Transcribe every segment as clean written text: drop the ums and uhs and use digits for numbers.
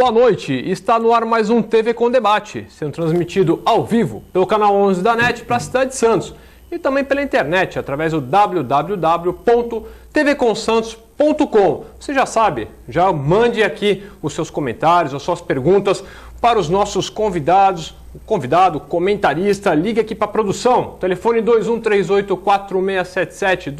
Boa noite, está no ar mais um TV com Debate, sendo transmitido ao vivo pelo canal 11 da NET para a cidade de Santos e também pela internet através do www.tvcomsantos.com. Você já sabe, já mande aqui os seus comentários, as suas perguntas para os nossos convidados. Convidado, comentarista, ligue aqui para a produção. Telefone 2138-4677,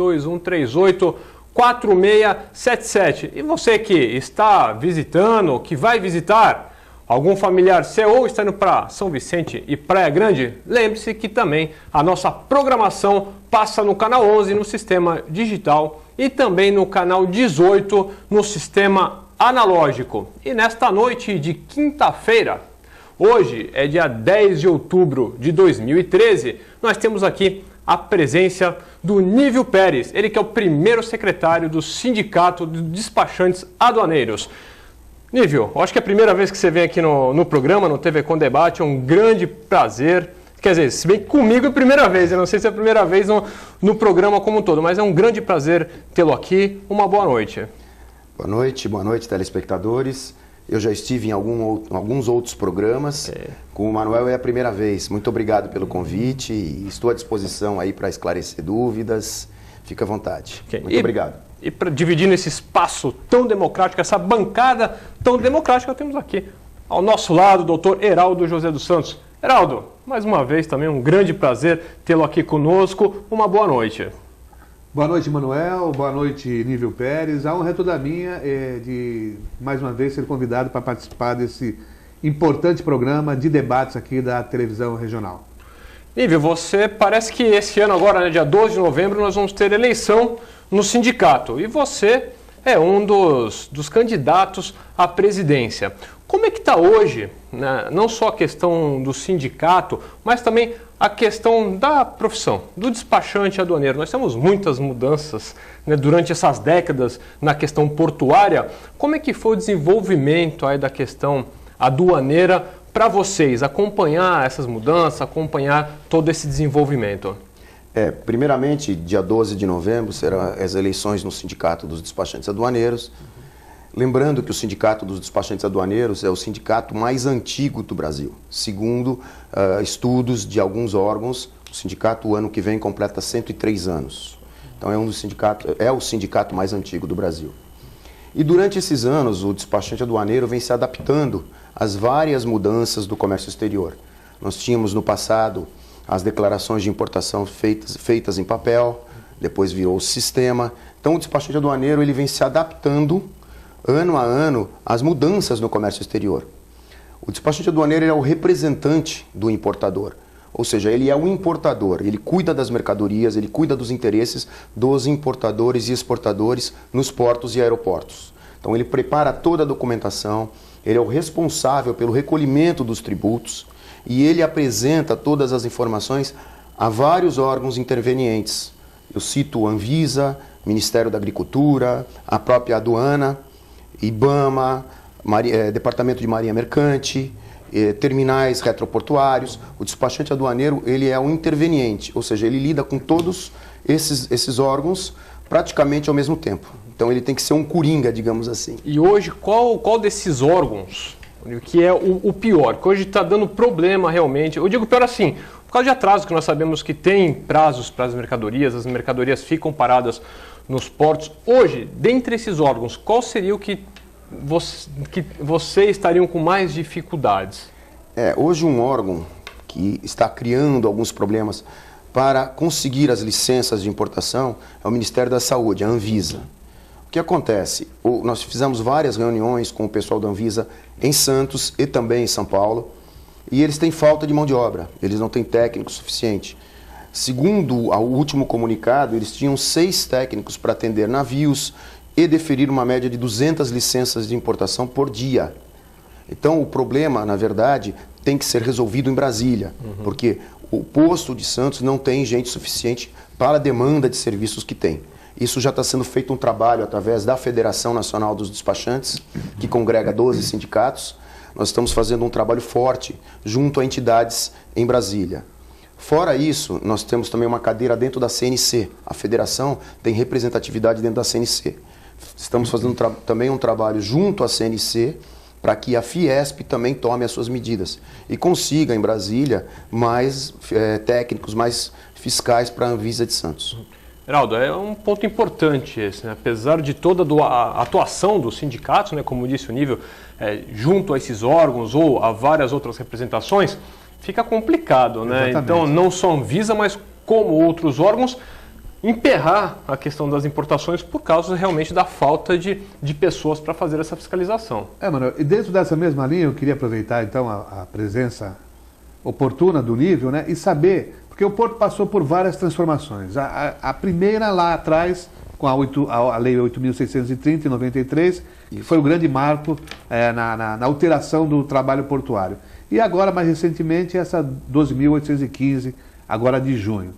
2138-4677. E você que está visitando, que vai visitar algum familiar seu ou está indo para São Vicente e Praia Grande, lembre-se que também a nossa programação passa no canal 11 no sistema digital e também no canal 18 no sistema analógico. E nesta noite de quinta-feira, hoje é dia 10 de outubro de 2013, nós temos aqui a presença do Nívio Pérez, ele que é o primeiro secretário do Sindicato de Despachantes Aduaneiros. Nívio, acho que é a primeira vez que você vem aqui no programa, no TV com Debate, é um grande prazer. Quer dizer, se bem que comigo é a primeira vez, eu não sei se é a primeira vez no programa como um todo, mas é um grande prazer tê-lo aqui. Uma boa noite. Boa noite, telespectadores. Eu já estive em alguns outros programas. Com o Manuel é a primeira vez. Muito obrigado pelo convite e estou à disposição aí para esclarecer dúvidas. Fica à vontade. Muito obrigado. E para dividir nesse espaço tão democrático, essa bancada tão democrática, temos aqui ao nosso lado o doutor Heraldo José dos Santos. Heraldo, mais uma vez também um grande prazer tê-lo aqui conosco. Uma boa noite. Boa noite, Manuel. Boa noite, Nívio Pérez. A honra é toda minha de, mais uma vez, ser convidado para participar desse importante programa de debates aqui da televisão regional. Nívio, você parece que esse ano agora, dia 12 de novembro, nós vamos ter eleição no sindicato. E você é um dos candidatos à presidência. Como é que está hoje, né, não só a questão do sindicato, mas também a questão da profissão, do despachante aduaneiro? Nós temos muitas mudanças, né, durante essas décadas na questão portuária. Como é que foi o desenvolvimento aí da questão aduaneira para vocês acompanhar essas mudanças, acompanhar todo esse desenvolvimento? Primeiramente, dia 12 de novembro serão as eleições no Sindicato dos Despachantes Aduaneiros. Lembrando que o Sindicato dos Despachantes Aduaneiros é o sindicato mais antigo do Brasil. Segundo estudos de alguns órgãos, o sindicato, o ano que vem, completa 103 anos. Então, é o sindicato mais antigo do Brasil. E durante esses anos, o despachante aduaneiro vem se adaptando às várias mudanças do comércio exterior. Nós tínhamos no passado as declarações de importação feitas em papel, depois virou o sistema. Então, o despachante aduaneiro ele vem se adaptando ano a ano às mudanças no comércio exterior. O despachante aduaneiro é o representante do importador, ou seja, ele é o importador, ele cuida das mercadorias, ele cuida dos interesses dos importadores e exportadores nos portos e aeroportos. Então ele prepara toda a documentação, ele é o responsável pelo recolhimento dos tributos e ele apresenta todas as informações a vários órgãos intervenientes. Eu cito o Anvisa, Ministério da Agricultura, a própria aduana, IBAMA, Departamento de Marinha Mercante, terminais retroportuários. O despachante aduaneiro ele é um interveniente, ou seja, ele lida com todos esses órgãos praticamente ao mesmo tempo. Então ele tem que ser um coringa, digamos assim. E hoje, qual desses órgãos que é o pior? Que hoje está dando problema realmente. Eu digo pior assim, por causa de atraso, que nós sabemos que tem prazos para as mercadorias ficam paradas nos portos. Hoje, dentre esses órgãos, qual seria o que vocês estariam com mais dificuldades? Hoje um órgão que está criando alguns problemas para conseguir as licenças de importação é o Ministério da Saúde, a Anvisa. O que acontece? Nós fizemos várias reuniões com o pessoal da Anvisa em Santos e também em São Paulo, e eles têm falta de mão de obra, eles não têm técnico suficiente. Segundo o último comunicado, eles tinham 6 técnicos para atender navios e deferir uma média de 200 licenças de importação por dia. Então, o problema, na verdade, tem que ser resolvido em Brasília, porque o posto de Santos não tem gente suficiente para a demanda de serviços que tem. Isso já está sendo feito um trabalho através da Federação Nacional dos Despachantes, que congrega 12 sindicatos. Nós estamos fazendo um trabalho forte junto a entidades em Brasília. Fora isso, nós temos também uma cadeira dentro da CNC. A federação tem representatividade dentro da CNC. Estamos fazendo também um trabalho junto à CNC para que a Fiesp também tome as suas medidas e consiga em Brasília mais técnicos, mais fiscais para a Anvisa de Santos. Heraldo, é um ponto importante esse, né? Apesar de toda a atuação dos sindicatos, né, como disse o Nível, junto a esses órgãos ou a várias outras representações, fica complicado, né? Exatamente. Então, não só a Anvisa, mas como outros órgãos, emperrar a questão das importações por causa realmente da falta de pessoas para fazer essa fiscalização. Manoel, e dentro dessa mesma linha, eu queria aproveitar então a presença oportuna do Nível, né, e saber, porque o Porto passou por várias transformações. A primeira lá atrás, com a Lei 8.630, em 93, que foi o grande marco na alteração do trabalho portuário. E agora, mais recentemente, essa 12.815, agora de junho.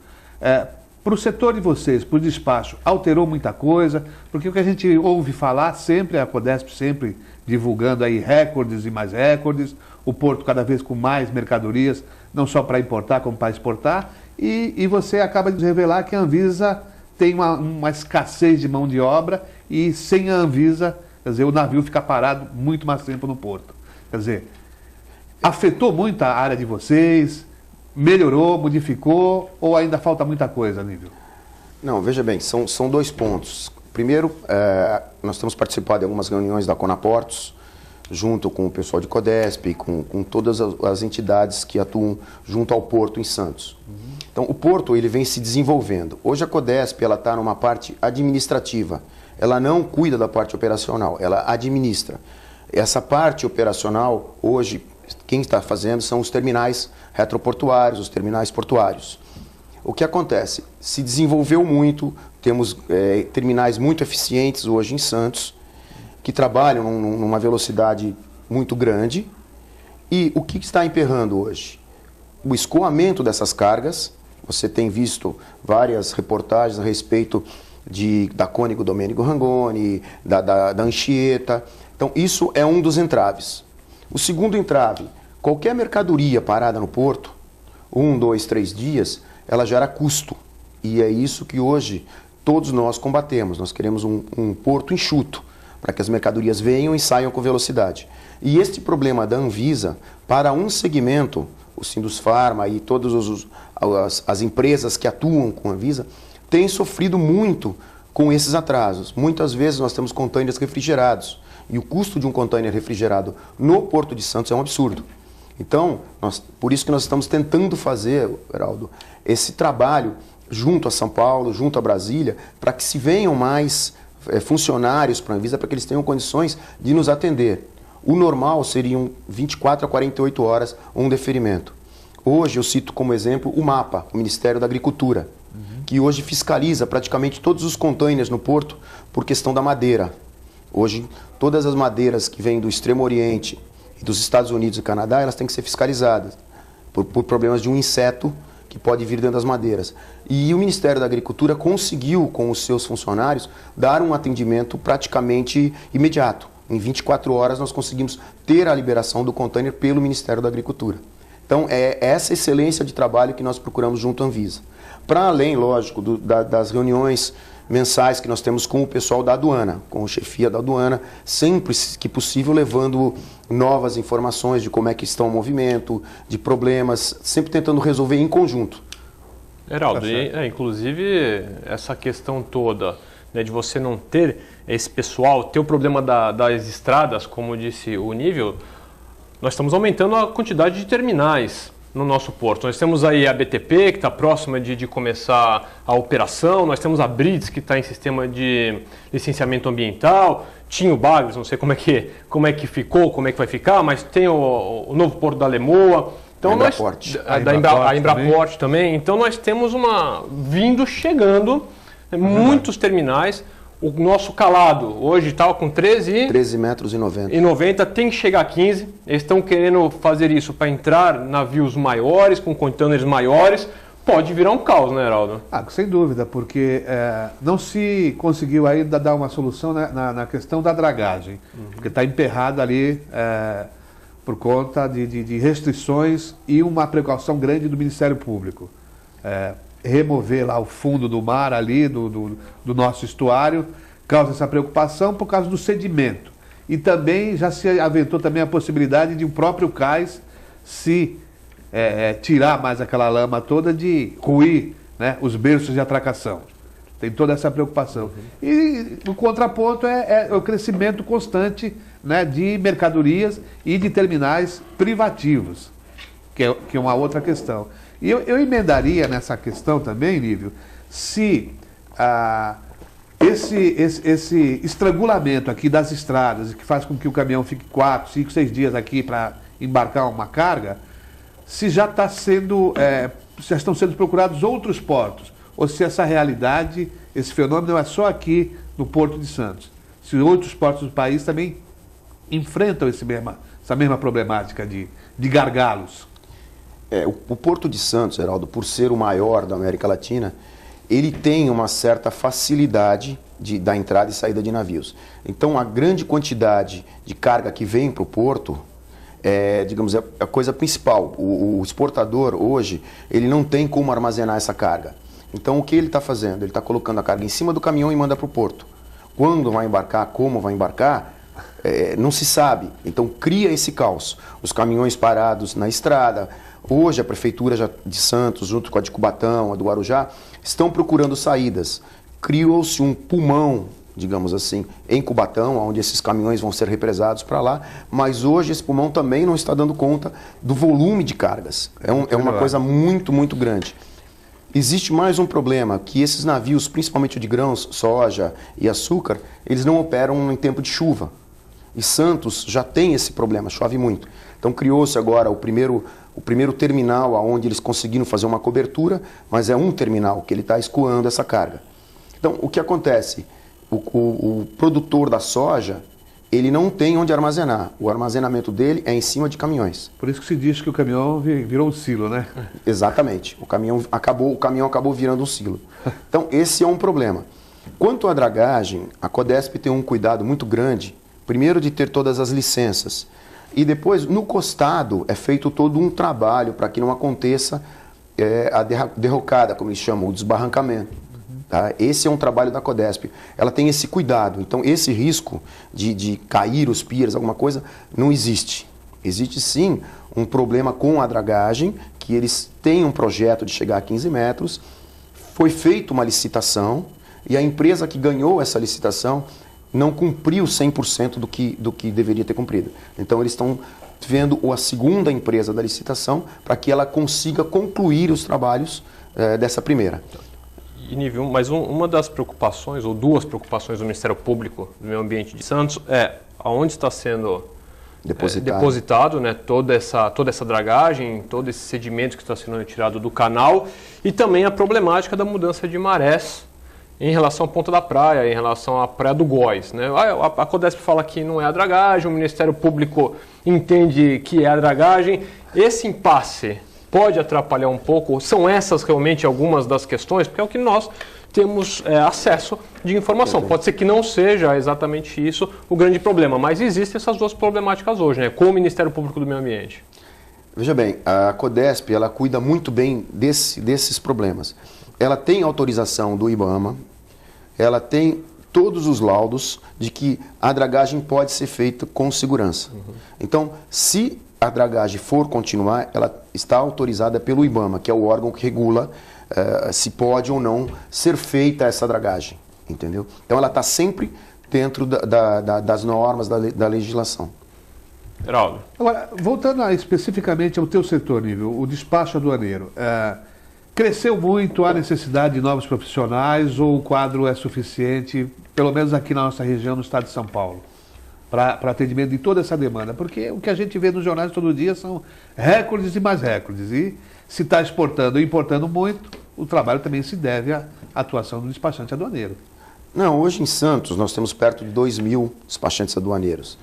Para o setor de vocês, para o despacho, alterou muita coisa? Porque o que a gente ouve falar sempre, a Codesp sempre divulgando aí recordes e mais recordes, o Porto cada vez com mais mercadorias, não só para importar como para exportar, e você acaba de revelar que a Anvisa tem uma escassez de mão de obra e sem a Anvisa, quer dizer, o navio fica parado muito mais tempo no porto. Quer dizer, afetou muito a área de vocês? Melhorou, modificou ou ainda falta muita coisa, Nível? Não, veja bem, são dois pontos. Primeiro, nós temos participado de algumas reuniões da Conaportos, junto com o pessoal de Codesp, com todas as entidades que atuam junto ao Porto em Santos. Então, o Porto ele vem se desenvolvendo. Hoje a Codesp está numa parte administrativa. Ela não cuida da parte operacional, ela administra. Essa parte operacional, hoje, quem está fazendo são os terminais retroportuários, os terminais portuários. O que acontece? Se desenvolveu muito, temos terminais muito eficientes hoje em Santos, que trabalham numa velocidade muito grande. E o que está emperrando hoje? O escoamento dessas cargas. Você tem visto várias reportagens a respeito da Cônigo Domênico Rangoni, da Anchieta. Então, isso é um dos entraves. O segundo entrave, qualquer mercadoria parada no porto, 1, 2, 3 dias, ela gera custo. E é isso que hoje todos nós combatemos. Nós queremos um porto enxuto, para que as mercadorias venham e saiam com velocidade. E este problema da Anvisa, para um segmento, o Sindusfarma e todas as empresas que atuam com a Anvisa, tem sofrido muito com esses atrasos. Muitas vezes nós temos contêineres refrigerados. E o custo de um container refrigerado no Porto de Santos é um absurdo. Então, por isso que nós estamos tentando fazer, Heraldo, esse trabalho junto a São Paulo, junto a Brasília, para que se venham mais funcionários para a Anvisa, para que eles tenham condições de nos atender. O normal seriam 24 a 48 horas um deferimento. Hoje eu cito como exemplo o MAPA, o Ministério da Agricultura, que hoje fiscaliza praticamente todos os containers no porto por questão da madeira. Hoje, todas as madeiras que vêm do Extremo Oriente e dos Estados Unidos e Canadá, elas têm que ser fiscalizadas por problemas de um inseto que pode vir dentro das madeiras. E o Ministério da Agricultura conseguiu, com os seus funcionários, dar um atendimento praticamente imediato. Em 24 horas nós conseguimos ter a liberação do container pelo Ministério da Agricultura. Então é essa excelência de trabalho que nós procuramos junto à Anvisa. Para além, lógico, das reuniões mensais que nós temos com o pessoal da aduana, com a chefia da aduana, sempre que possível levando novas informações de como é que está o movimento, de problemas, sempre tentando resolver em conjunto. Heraldo, inclusive essa questão toda, né, de você não ter esse pessoal, ter o problema das estradas, como disse o Nível, nós estamos aumentando a quantidade de terminais no nosso porto. Nós temos aí a BTP, que está próxima de começar a operação, nós temos a Brids, que está em sistema de licenciamento ambiental, tinha o Bagres, não sei como é que ficou, como é que vai ficar, mas tem o novo porto da Lemoa, então a Embraport também. Então nós temos chegando muitos terminais. O nosso calado hoje está com 13 metros e 90. E 90, tem que chegar a 15. Eles estão querendo fazer isso para entrar navios maiores, com containers maiores. Pode virar um caos, né, Heraldo? Sem dúvida, porque não se conseguiu ainda dar uma solução na questão da dragagem, porque está emperrado ali por conta de restrições e uma precaução grande do Ministério Público. Remover lá o fundo do mar ali, do nosso estuário, causa essa preocupação por causa do sedimento. e também já se aventou também a possibilidade de o próprio cais se tirar mais aquela lama toda, de ruir, né, os berços de atracação. Tem toda essa preocupação. E o contraponto é o crescimento constante, né, de mercadorias e de terminais privativos, que é uma outra questão. E eu emendaria nessa questão também, Lívio, se esse estrangulamento aqui das estradas, que faz com que o caminhão fique 4, 5, 6 dias aqui para embarcar uma carga, se já já estão sendo procurados outros portos, ou se essa realidade, esse fenômeno não é só aqui no Porto de Santos, se outros portos do país também enfrentam essa mesma problemática de gargalos. O Porto de Santos, Heraldo, por ser o maior da América Latina, ele tem uma certa facilidade da entrada e saída de navios. Então, a grande quantidade de carga que vem para o porto digamos, é a coisa principal. O exportador, hoje, ele não tem como armazenar essa carga. Então, o que ele está fazendo? Ele está colocando a carga em cima do caminhão e manda para o porto. Quando vai embarcar, como vai embarcar, não se sabe. Então, cria esse caos. Os caminhões parados na estrada. Hoje, a Prefeitura de Santos, junto com a de Cubatão, a do Guarujá, estão procurando saídas. Criou-se um pulmão, digamos assim, em Cubatão, onde esses caminhões vão ser represados para lá, mas hoje esse pulmão também não está dando conta do volume de cargas. É uma coisa muito, muito grande. Existe mais um problema, que esses navios, principalmente de grãos, soja e açúcar, eles não operam em tempo de chuva. E Santos já tem esse problema, chove muito. Então criou-se agora o primeiro terminal onde eles conseguiram fazer uma cobertura, mas é um terminal que ele está escoando essa carga. Então, o que acontece? O produtor da soja, ele não tem onde armazenar. O armazenamento dele é em cima de caminhões. Por isso que se diz que o caminhão virou um silo, né? Exatamente. O caminhão acabou virando um silo. Então, esse é um problema. Quanto à dragagem, a Codesp tem um cuidado muito grande, primeiro de ter todas as licenças, e depois, no costado, é feito todo um trabalho para que não aconteça a derrocada, como eles chamam, o desbarrancamento. Tá? Esse é um trabalho da Codesp. Ela tem esse cuidado. Então, esse risco de cair os piers, alguma coisa, não existe. Existe, sim, um problema com a dragagem, que eles têm um projeto de chegar a 15 metros. Foi feita uma licitação e a empresa que ganhou essa licitação não cumpriu 100% do que deveria ter cumprido. Então, eles estão vendo a segunda empresa da licitação para que ela consiga concluir os trabalhos dessa primeira. E nível, mas uma das preocupações, ou duas preocupações do Ministério Público do Meio Ambiente de Santos é aonde está sendo depositado, né, toda essa dragagem, todo esse sedimento que está sendo retirado do canal, e também a problemática da mudança de marés em relação à Ponta da Praia, em relação à Praia do Góis. Né? A Codesp fala que não é a dragagem, o Ministério Público entende que é a dragagem. Esse impasse pode atrapalhar um pouco? São essas realmente algumas das questões? Porque é o que nós temos acesso de informação. Pode ser que não seja exatamente isso o grande problema, mas existem essas duas problemáticas hoje, né, com o Ministério Público do Meio Ambiente. Veja bem, a Codesp, ela cuida muito bem desses problemas. Ela tem autorização do IBAMA, ela tem todos os laudos de que a dragagem pode ser feita com segurança. Então, se a dragagem for continuar, ela está autorizada pelo IBAMA, que é o órgão que regula se pode ou não ser feita essa dragagem, entendeu? Então ela está sempre dentro das normas da legislação. Heraldo. Agora, voltando especificamente ao teu setor, Nível, o despacho aduaneiro, cresceu muito a necessidade de novos profissionais ou o quadro é suficiente, pelo menos aqui na nossa região, no estado de São Paulo, para atendimento de toda essa demanda? Porque o que a gente vê nos jornais todo dia são recordes e mais recordes. E se está exportando e importando muito, o trabalho também se deve à atuação do despachante aduaneiro. Não, hoje em Santos nós temos perto de 2.000 despachantes aduaneiros.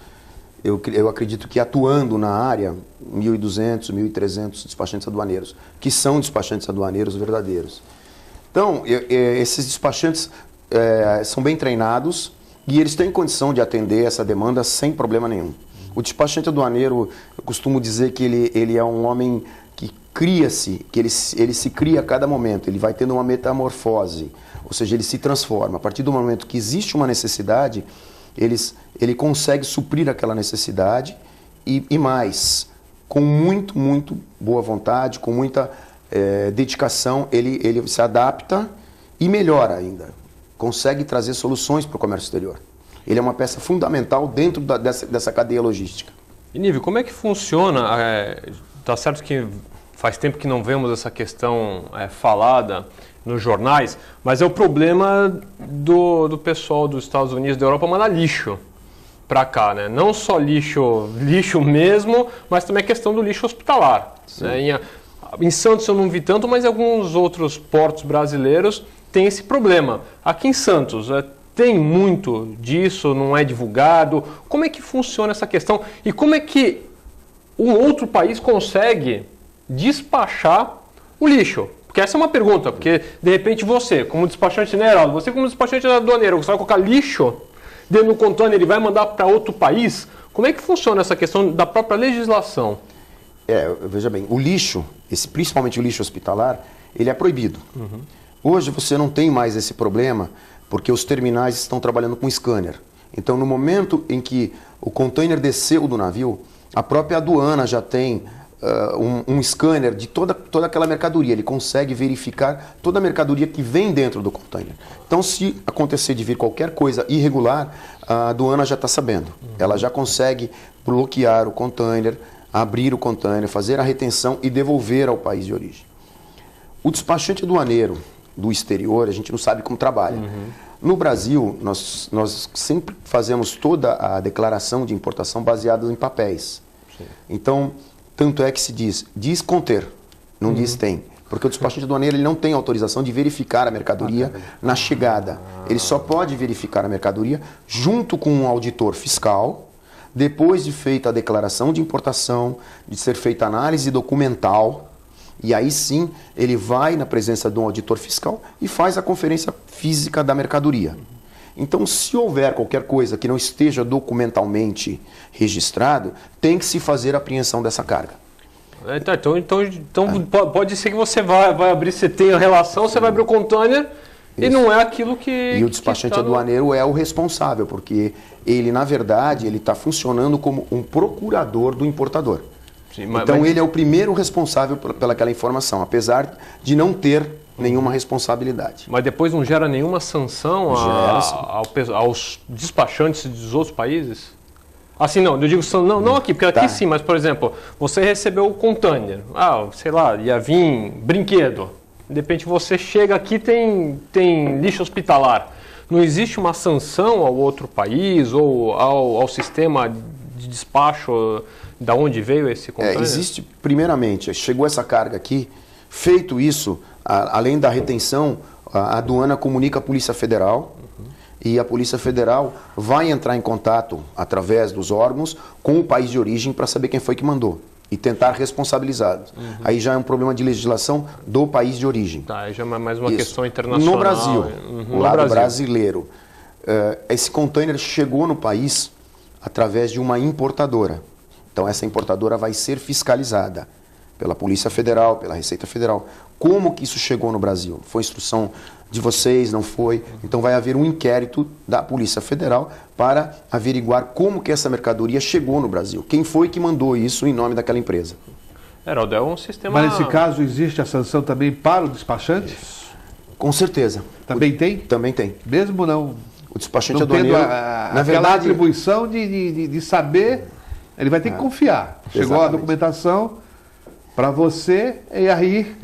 Eu acredito que atuando na área, 1.200, 1.300 despachantes aduaneiros, que são despachantes aduaneiros verdadeiros. Então, esses despachantes são bem treinados e eles têm condição de atender essa demanda sem problema nenhum. O despachante aduaneiro, eu costumo dizer que ele é um homem que cria-se, que ele se cria a cada momento, ele vai tendo uma metamorfose, ou seja, ele se transforma. A partir do momento que existe uma necessidade, ele consegue suprir aquela necessidade e mais, com muito boa vontade, com muita dedicação, ele se adapta e melhora ainda. Consegue trazer soluções para o comércio exterior. Ele é uma peça fundamental dentro dessa cadeia logística. E Nívio, como é que funciona? Tá certo que faz tempo que não vemos essa questão falada nos jornais, mas é o problema do pessoal dos Estados Unidos, da Europa, mandar lixo para cá, né? Não só lixo mesmo, mas também a questão do lixo hospitalar. Né? Em Santos eu não vi tanto, mas em alguns outros portos brasileiros tem esse problema. Aqui em Santos tem muito disso, não é divulgado. Como é que funciona essa questão? E como é que um outro país consegue despachar o lixo? Porque essa é uma pergunta, porque de repente você, como despachante, né, Heraldo? Você como despachante aduaneiro, você vai colocar lixo dentro do container e vai mandar para outro país? Como é que funciona essa questão da própria legislação? Veja bem, o lixo, principalmente o lixo hospitalar, ele é proibido. Hoje você não tem mais esse problema, porque os terminais estão trabalhando com scanner. Então, no momento em que o container desceu do navio, a própria aduana já tem um scanner de toda aquela mercadoria. Ele consegue verificar toda a mercadoria que vem dentro do container. Então, se acontecer de vir qualquer coisa irregular, a aduana já está sabendo. Ela já consegue bloquear o container, abrir o container, fazer a retenção e devolver ao país de origem. O despachante aduaneiro do exterior, a gente não sabe como trabalha. No Brasil, nós sempre fazemos toda a declaração de importação baseada em papéis. Sim. Então, tanto é que se diz conter, não diz tem. Porque o despachante aduaneiro ele não tem autorização de verificar a mercadoria na chegada. Ele só pode verificar a mercadoria junto com um auditor fiscal, depois de feita a declaração de importação, de ser feita a análise documental, e aí sim ele vai na presença de um auditor fiscal e faz a conferência física da mercadoria. Então, se houver qualquer coisa que não esteja documentalmente registrado, tem que se fazer a apreensão dessa carga. Então pode ser que você vai abrir, você tem a relação, você vai abrir o container e não é aquilo que... E o despachante aduaneiro é o responsável, porque ele, na verdade, ele está funcionando como um procurador do importador. Sim, então ele é o primeiro responsável pelaquela informação, apesar de não ter nenhuma responsabilidade. Mas depois não gera nenhuma sanção aos despachantes dos outros países? Assim não, eu digo não aqui, porque aqui sim, mas por exemplo, você recebeu o container, sei lá, ia vir brinquedo, de repente você chega aqui tem lixo hospitalar. Não existe uma sanção ao outro país ou ao sistema de despacho da onde veio esse container? Existe, primeiramente, chegou essa carga aqui, feito isso, além da retenção, a aduana comunica a Polícia Federal e a Polícia Federal vai entrar em contato, através dos órgãos, com o país de origem para saber quem foi que mandou e tentar responsabilizá-los. Aí já é um problema de legislação do país de origem. Aí já é mais uma questão internacional. No Brasil, o lado brasileiro, esse container chegou no país através de uma importadora. Então essa importadora vai ser fiscalizada pela Polícia Federal, pela Receita Federal. Como que isso chegou no Brasil? Foi instrução de vocês, não foi? Então vai haver um inquérito da Polícia Federal para averiguar como que essa mercadoria chegou no Brasil. Quem foi que mandou isso em nome daquela empresa? Heraldo, é um sistema... Mas nesse caso existe a sanção também para o despachante? Com certeza. Também tem? Também tem. Mesmo não... O despachante aduaneiro... Na verdade, atribuição de saber, ele vai ter que confiar. Chegou a documentação para você e aí...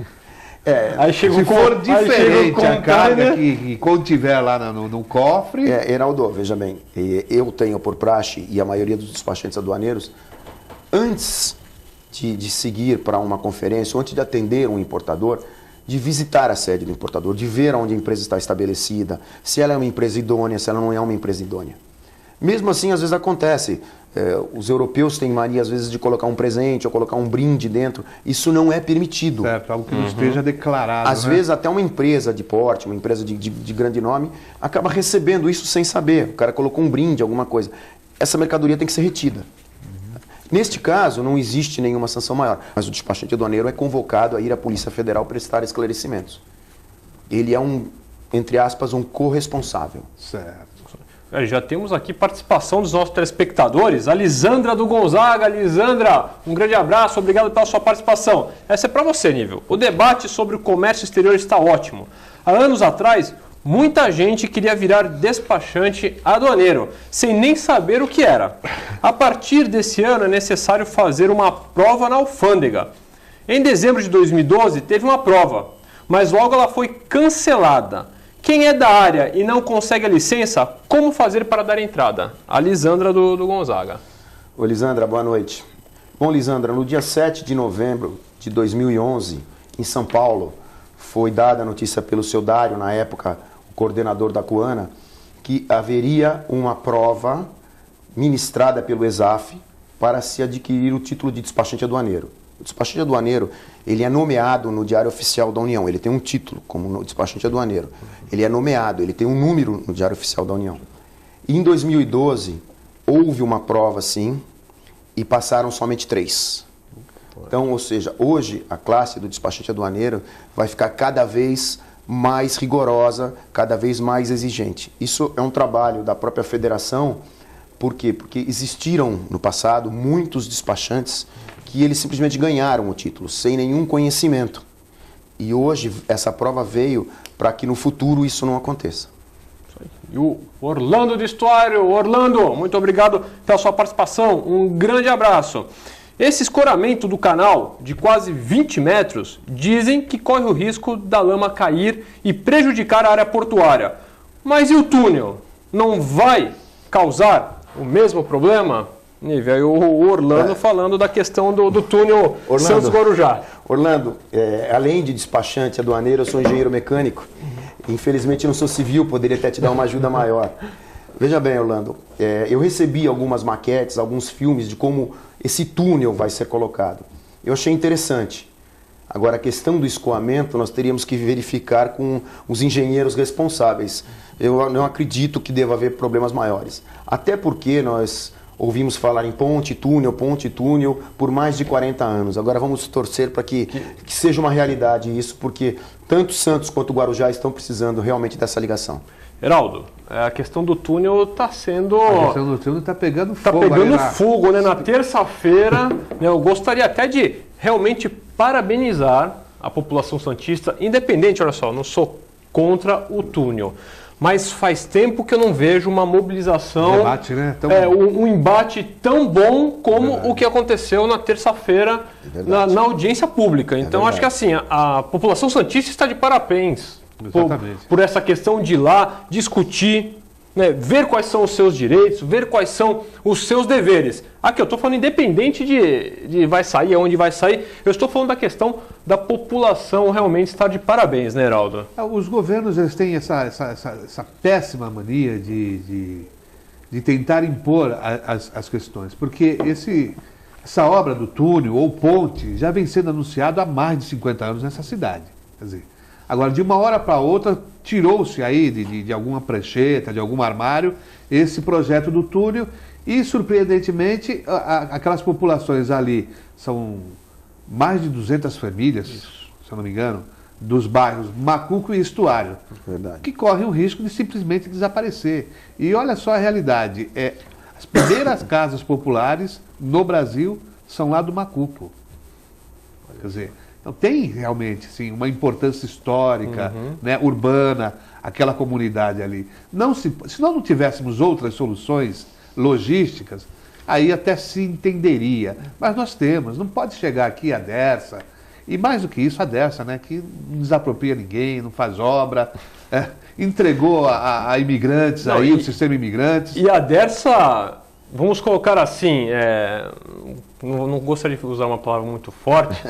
Aí chega se for diferente a carga que contiver lá no cofre... Heraldo, veja bem, eu tenho por praxe, e a maioria dos despachantes aduaneiros, antes de seguir para uma conferência, ou antes de atender um importador, de visitar a sede do importador, de ver onde a empresa está estabelecida, se ela é uma empresa idônea, se ela não é uma empresa idônea. Mesmo assim, às vezes acontece. Os europeus têm mania, às vezes, de colocar um presente ou colocar um brinde dentro. Isso não é permitido. Certo, algo que não esteja declarado. Às vezes, até uma empresa de porte, uma empresa de grande nome, acaba recebendo isso sem saber. O cara colocou um brinde, alguma coisa. Essa mercadoria tem que ser retida. Neste caso, não existe nenhuma sanção maior. Mas o despachante aduaneiro é convocado a ir à Polícia Federal prestar esclarecimentos. Ele é entre aspas, um corresponsável. Certo. Já temos aqui participação dos nossos telespectadores. A Lisandra do Gonzaga. Lisandra, um grande abraço, obrigado pela sua participação. Essa é para você, Nível. O debate sobre o comércio exterior está ótimo. Há anos atrás, muita gente queria virar despachante aduaneiro, sem nem saber o que era. A partir desse ano é necessário fazer uma prova na alfândega. Em dezembro de 2012 teve uma prova, mas logo ela foi cancelada. Quem é da área e não consegue a licença, como fazer para dar entrada? A Lisandra do Gonzaga. Ô Lisandra, boa noite. Bom, Lisandra, no dia 7 de novembro de 2011, em São Paulo, foi dada a notícia pelo seu Dário, na época o coordenador da Coana, que haveria uma prova ministrada pelo ESAF para se adquirir o título de despachante aduaneiro. O despachante aduaneiro, ele é nomeado no Diário Oficial da União, ele tem um título como despachante aduaneiro. Ele é nomeado, ele tem um número no Diário Oficial da União. E em 2012, houve uma prova, sim, e passaram somente 3. Então, ou seja, hoje a classe do despachante aduaneiro vai ficar cada vez mais rigorosa, cada vez mais exigente. Isso é um trabalho da própria federação. Por quê? Porque existiram no passado muitos despachantes que eles simplesmente ganharam o título, sem nenhum conhecimento. E hoje essa prova veio para que no futuro isso não aconteça. E o Orlando do Estuário. Orlando, muito obrigado pela sua participação. Um grande abraço. Esse escoramento do canal, de quase 20 metros, dizem que corre o risco da lama cair e prejudicar a área portuária. Mas e o túnel? Não vai causar o mesmo problema? Nível, o Orlando falando da questão do túnel Santos-Guarujá. Orlando, além de despachante aduaneiro, eu sou engenheiro mecânico. Infelizmente não sou civil, poderia até te dar uma ajuda maior. Veja bem, Orlando, eu recebi algumas maquetes, alguns filmes de como esse túnel vai ser colocado. Eu achei interessante. Agora, a questão do escoamento, nós teríamos que verificar com os engenheiros responsáveis. Eu não acredito que deva haver problemas maiores. Até porque nós ouvimos falar em ponte, túnel, por mais de 40 anos. Agora vamos torcer para que seja uma realidade isso, porque tanto Santos quanto Guarujá estão precisando realmente dessa ligação. Heraldo, a questão do túnel está sendo... A questão do túnel está pegando fogo. Está pegando fogo, né? Na terça-feira, né, eu gostaria até de realmente parabenizar a população santista, independente, olha só, não sou contra o túnel. Mas faz tempo que eu não vejo uma mobilização, debate, né? Um embate tão bom como o que aconteceu na terça-feira na audiência pública. Então acho que assim, a população santista está de parabéns por essa questão de ir lá discutir, né, ver quais são os seus direitos, ver quais são os seus deveres. Aqui eu estou falando independente de vai sair, aonde vai sair, eu estou falando da questão da população realmente estar de parabéns, né, Heraldo? Os governos eles têm essa péssima mania de tentar impor as questões, porque essa obra do túnel ou ponte já vem sendo anunciado há mais de 50 anos nessa cidade. Quer dizer, agora, de uma hora para outra, tirou-se aí de alguma prancheta, de algum armário, esse projeto do túnel e, surpreendentemente, aquelas populações ali, são mais de 200 famílias, se eu não me engano, dos bairros Macuco e Estuário, que correm o risco de simplesmente desaparecer. E olha só a realidade, as primeiras casas populares no Brasil são lá do Macuco. Quer dizer... Então, tem realmente sim, uma importância histórica, né, urbana, aquela comunidade ali. Se nós não tivéssemos outras soluções logísticas, aí até se entenderia. Mas nós temos, não pode chegar aqui a Dersa, e mais do que isso, a Dersa, né, que não desapropria ninguém, não faz obra, entregou a imigrantes aí, o sistema imigrantes. E a Dersa, vamos colocar assim, não gostaria de usar uma palavra muito forte,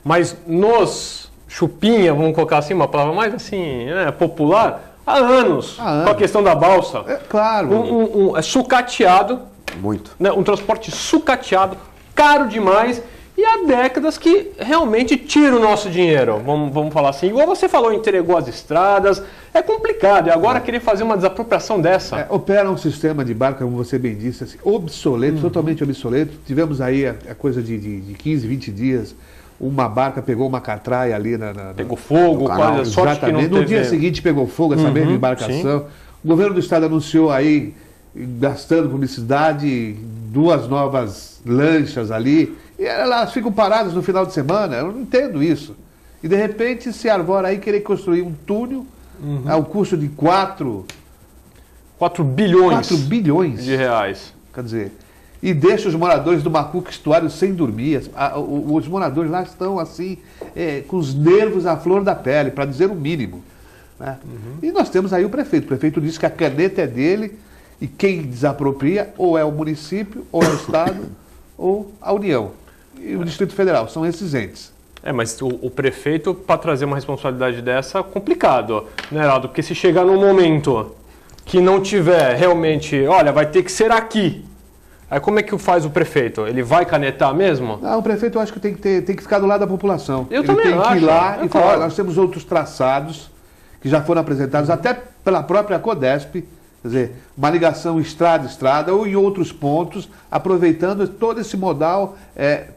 mas nos chupinha, vamos colocar assim, uma palavra mais assim, popular, há anos, com a questão da balsa. Claro. É sucateado. Muito. Né, um transporte sucateado, caro demais, e há décadas que realmente tira o nosso dinheiro, vamos falar assim. Igual você falou, entregou as estradas, é complicado. E agora querer fazer uma desapropriação dessa. Opera um sistema de barca, como você bem disse, assim, obsoleto, totalmente obsoleto. Tivemos aí a coisa de 15, 20 dias, uma barca pegou uma catraia ali pegou fogo, quase, sorte que não teve... No dia seguinte pegou fogo essa mesma embarcação. Sim. O governo do estado anunciou aí gastando publicidade, 2 novas lanchas ali, e elas ficam paradas no final de semana. Eu não entendo isso. E de repente se arvora aí querer construir um túnel ao custo de 4 bilhões de reais. Quer dizer, e deixa os moradores do Macuco Estuário sem dormir. Os moradores lá estão assim, com os nervos à flor da pele, para dizer o mínimo. Né? E nós temos aí o prefeito. O prefeito diz que a caneta é dele e quem desapropria ou é o município, ou é o Estado, ou a União. E o Distrito Federal, são esses entes. Mas o prefeito, para trazer uma responsabilidade dessa, é complicado, né, Heraldo? Porque se chegar num momento que não tiver realmente, olha, vai ter que ser aqui. Aí como é que faz o prefeito? Ele vai canetar mesmo? Não, o prefeito eu acho que tem que ficar do lado da população. Eu Ele também tem que acho. ir lá e falar, claro. olha, nós temos outros traçados que já foram apresentados até pela própria Codesp, quer dizer, uma ligação estrada-estrada ou em outros pontos, aproveitando todo esse modal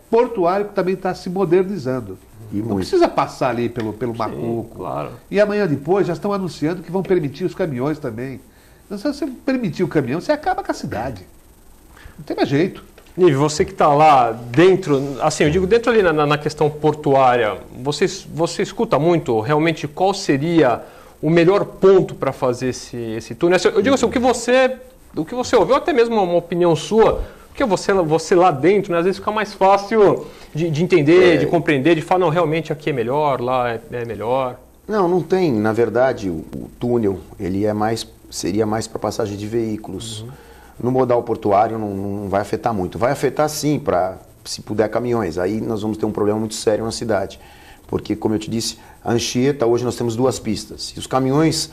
portuário que também está se modernizando. Não precisa passar ali pelo Macuco. Claro. E amanhã depois já estão anunciando que vão permitir os caminhões também. Então, se você permitir o caminhão, você acaba com a cidade. Não tem mais jeito. Nive, você que está lá dentro, assim, eu digo dentro ali na questão portuária, você escuta muito realmente qual seria o melhor ponto para fazer esse túnel? Eu digo assim, o que você ouviu, até mesmo uma opinião sua, porque você lá dentro, né, às vezes fica mais fácil de entender, de compreender, de falar, não, realmente aqui é melhor, lá é melhor. Não tem. Na verdade, o túnel ele seria mais para passagem de veículos. No modal portuário não vai afetar muito. Vai afetar sim, se puder, caminhões. Aí nós vamos ter um problema muito sério na cidade. Porque, como eu te disse, a Anchieta, hoje nós temos 2 pistas. Se os caminhões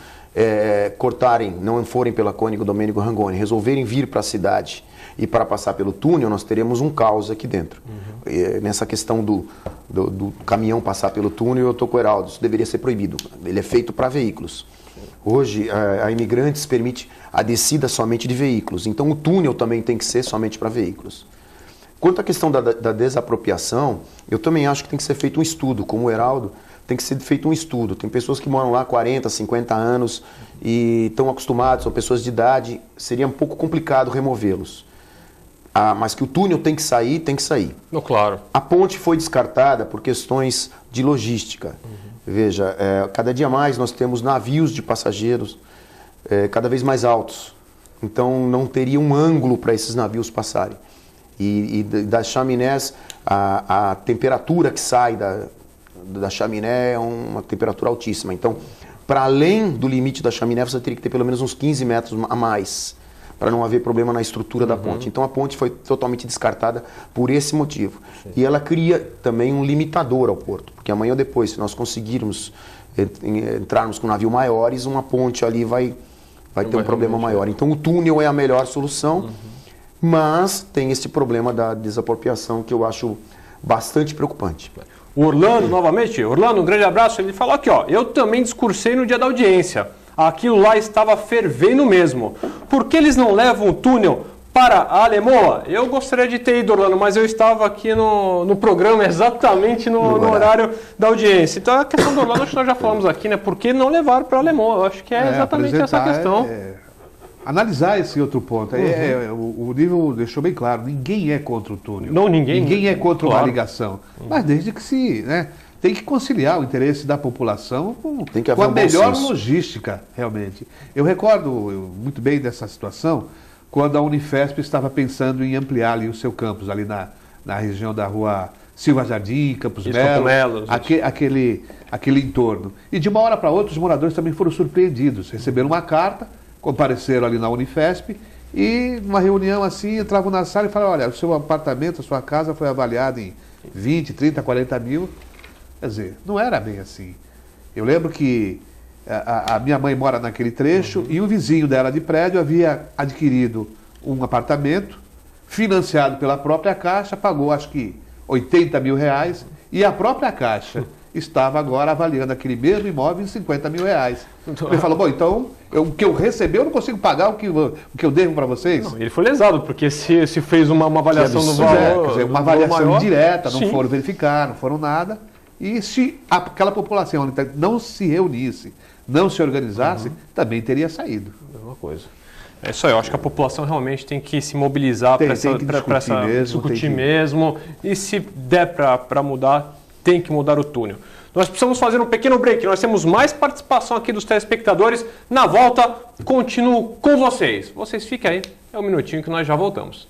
cortarem, não forem pela Cônigo Domênico Rangoni, resolverem vir para a cidade e para passar pelo túnel, nós teremos um caos aqui dentro. Nessa questão do caminhão passar pelo túnel, eu estou com o Heraldo, isso deveria ser proibido. Ele é feito para veículos. Hoje, a Imigrantes permite a descida somente de veículos, então o túnel também tem que ser somente para veículos. Quanto à questão da desapropriação, eu também acho que tem que ser feito um estudo, como o Heraldo, tem que ser feito um estudo. Tem pessoas que moram lá há 40, 50 anos e estão acostumados, são pessoas de idade, seria um pouco complicado removê-los. Mas que o túnel tem que sair, tem que sair. Claro. A ponte foi descartada por questões de logística. Veja, cada dia mais nós temos navios de passageiros cada vez mais altos. Então não teria um ângulo para esses navios passarem. E das chaminés, a temperatura que sai da chaminé é uma temperatura altíssima. Então, para além do limite da chaminé, você teria que ter pelo menos uns 15 metros a mais, para não haver problema na estrutura da ponte. Então a ponte foi totalmente descartada por esse motivo. Sim. E ela cria também um limitador ao porto, porque amanhã ou depois, se nós conseguirmos entrarmos com navios maiores, uma ponte ali vai ter um problema maior. Então o túnel é a melhor solução, mas tem esse problema da desapropriação que eu acho bastante preocupante. O Orlando, novamente, Orlando, um grande abraço, ele falou aqui, ó, eu também discursei no dia da audiência. Aquilo lá estava fervendo mesmo. Por que eles não levam o túnel para a Alemoa? Eu gostaria de ter ido, Orlando, mas eu estava aqui no programa exatamente no horário da audiência. Então a questão do Orlando, acho que nós já falamos aqui, né? Por que não levar para a Alemoa? Eu acho que é exatamente essa questão. Analisar esse outro ponto. O Nível deixou bem claro, ninguém é contra o túnel. Não, ninguém é contra uma ligação. Mas desde que se... tem que conciliar o interesse da população com a melhor logística, realmente. Eu recordo muito bem dessa situação quando a Unifesp estava pensando em ampliar ali o seu campus, ali na região da rua Silva Jardim, Campos Melo, aquele entorno. E de uma hora para outra os moradores também foram surpreendidos. Receberam uma carta, compareceram ali na Unifesp e numa reunião assim, entravam na sala e falaram, olha, o seu apartamento, a sua casa foi avaliada em 20, 30, 40 mil. Quer dizer, não era bem assim. Eu lembro que a minha mãe mora naquele trecho e um vizinho dela de prédio havia adquirido um apartamento financiado pela própria Caixa, pagou acho que 80 mil reais e a própria Caixa estava agora avaliando aquele mesmo imóvel em 50 mil reais. Ele falou, bom, então o que eu recebi eu não consigo pagar o que eu devo para vocês? Não, ele foi lesado, porque se fez uma avaliação do valor... quer dizer, uma avaliação indireta, não foram verificar, não foram nada. E se aquela população não se reunisse, não se organizasse, também teria saído. Mesma coisa. É isso aí, eu acho que a população realmente tem que se mobilizar para discutir mesmo. E se der para mudar, tem que mudar o túnel. Nós precisamos fazer um pequeno break. Nós temos mais participação aqui dos telespectadores. Na volta, continuo com vocês. Vocês fiquem aí, é um minutinho que nós já voltamos.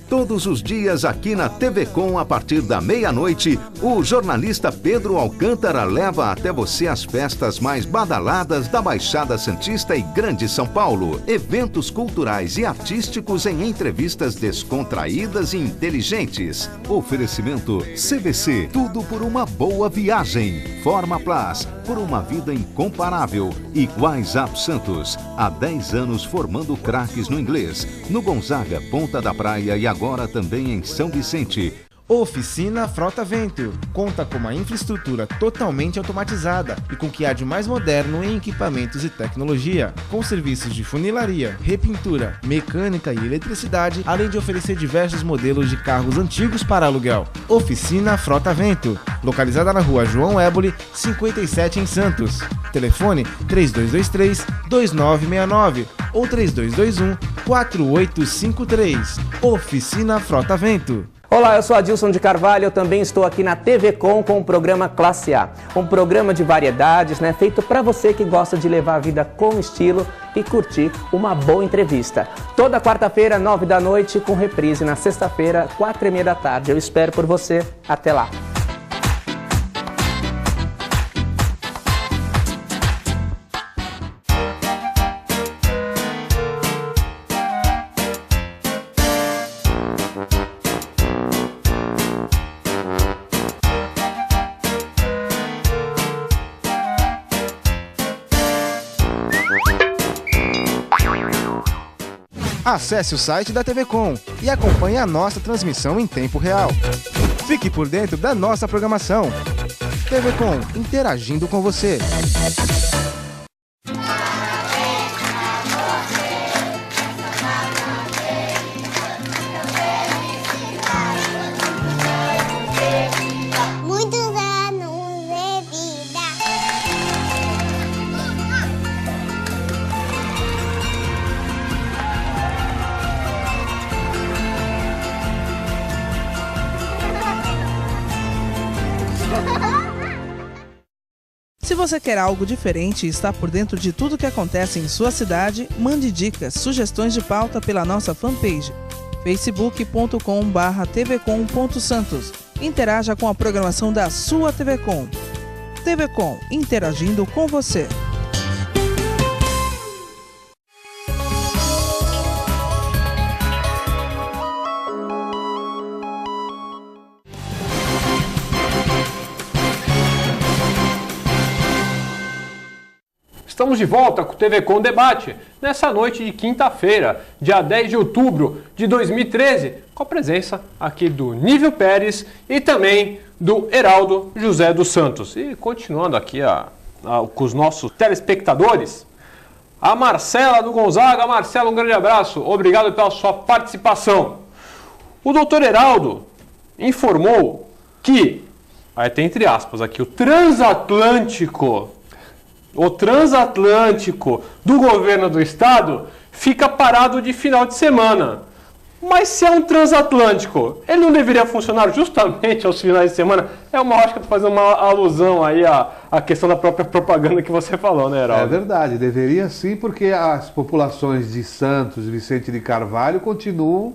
Todos os dias aqui na TV Com, a partir da meia-noite, o jornalista Pedro Alcântara leva até você as festas mais badaladas da Baixada Santista e Grande São Paulo. Eventos culturais e artísticos em entrevistas descontraídas e inteligentes. Oferecimento CVC, tudo por uma boa viagem. Forma Plus, por uma vida incomparável. E WhatsApp Santos, há 10 anos formando craques no inglês. No Gonzaga, Ponta da Praia e agora também em São Vicente. Oficina Frota Vento. Conta com uma infraestrutura totalmente automatizada e com o que há de mais moderno em equipamentos e tecnologia, com serviços de funilaria, repintura, mecânica e eletricidade, além de oferecer diversos modelos de carros antigos para aluguel. Oficina Frota Vento, localizada na rua João Éboli, 57 em Santos. Telefone 3223-2969 ou 3221-4853. Oficina Frota Vento. Olá, eu sou Adilson de Carvalho, eu também estou aqui na TV Com o programa Classe A. Um programa de variedades, feito para você que gosta de levar a vida com estilo e curtir uma boa entrevista. Toda quarta-feira, 9 da noite, com reprise na sexta-feira, 4h30 da tarde. Eu espero por você. Até lá. Acesse o site da TV Com e acompanhe a nossa transmissão em tempo real. Fique por dentro da nossa programação. TV Com, interagindo com você. Se você quer algo diferente e está por dentro de tudo que acontece em sua cidade, mande dicas, sugestões de pauta pela nossa fanpage facebook.com/tvcom.santos. Interaja com a programação da sua TV Com. TV Com, interagindo com você. Estamos de volta com o TV Com Debate, nessa noite de quinta-feira, dia 10 de outubro de 2013, com a presença aqui do Nível Pérez e também do Heraldo José dos Santos. E continuando aqui com os nossos telespectadores, a Marcela do Gonzaga. Marcela, um grande abraço, obrigado pela sua participação. O doutor Heraldo informou que, aí tem entre aspas aqui, o transatlântico do governo do estado fica parado de final de semana. Mas se é um transatlântico, ele não deveria funcionar justamente aos finais de semana? Acho que estou fazendo uma alusão aí à questão da própria propaganda que você falou, né, Heraldo? É verdade, deveria sim, porque as populações de Santos e Vicente de Carvalho continuam